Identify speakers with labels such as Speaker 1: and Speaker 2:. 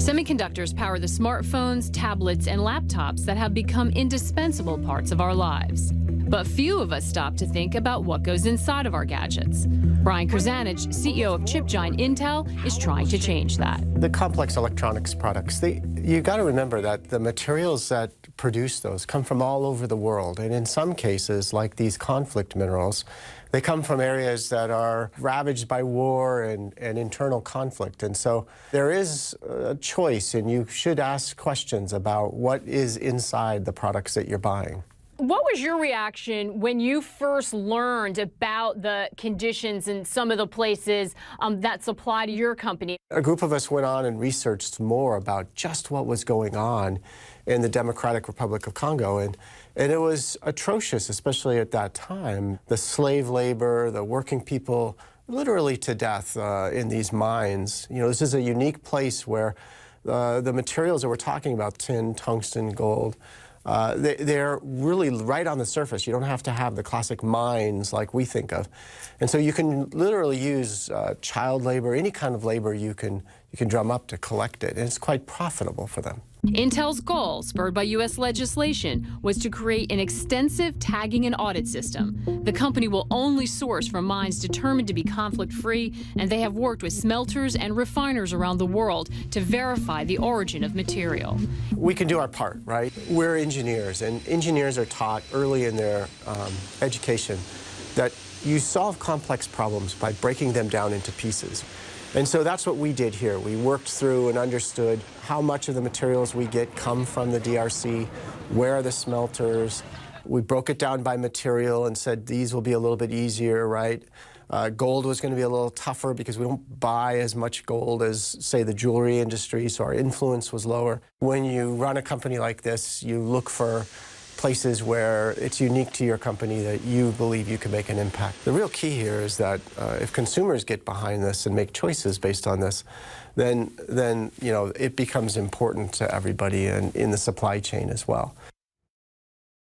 Speaker 1: Semiconductors power the smartphones, tablets, and laptops that have become indispensable parts of our lives. But few of us stop to think about what goes inside of our gadgets. Brian Krzanich, CEO of chip giant Intel, is trying to change that.
Speaker 2: The complex electronics products, you got to remember that the materials that produce those come from all over the world. And in some cases, like these conflict minerals, they come from areas that are ravaged by war and internal conflict. And so there is a choice, and you should ask questions about what is inside the products that you're buying.
Speaker 1: What was your reaction when you first learned about the conditions in some of the places that supply to your company?
Speaker 2: A group of us went on and researched more about just what was going on in the Democratic Republic of Congo, and it was atrocious, especially at that time. The slave labor, the working people, literally to death in these mines. You know, this is a unique place where the materials that we're talking about, tin, tungsten, gold, they're really right on the surface. You don't have to have the classic mines like we think of. And so you can literally use child labor, any kind of labor you can drum up to collect it, and it's quite profitable for them.
Speaker 1: Intel's goal, spurred by U.S. legislation, was to create an extensive tagging and audit system. The company will only source from mines determined to be conflict-free, and they have worked with smelters and refiners around the world to verify the origin of material.
Speaker 2: We can do our part, right? We're engineers, and engineers are taught early in their education that you solve complex problems by breaking them down into pieces. And so that's what we did here. We worked through and understood how much of the materials we get come from the DRC, where are the smelters. We broke it down by material and said these will be a little bit easier, right? Gold was going to be a little tougher because we don't buy as much gold as, say, the jewelry industry, so our influence was lower. When you run a company like this, you look for places where it's unique to your company that you believe you can make an impact. The real key here is that if consumers get behind this and make choices based on this, then you know, it becomes important to everybody and in the supply chain as well.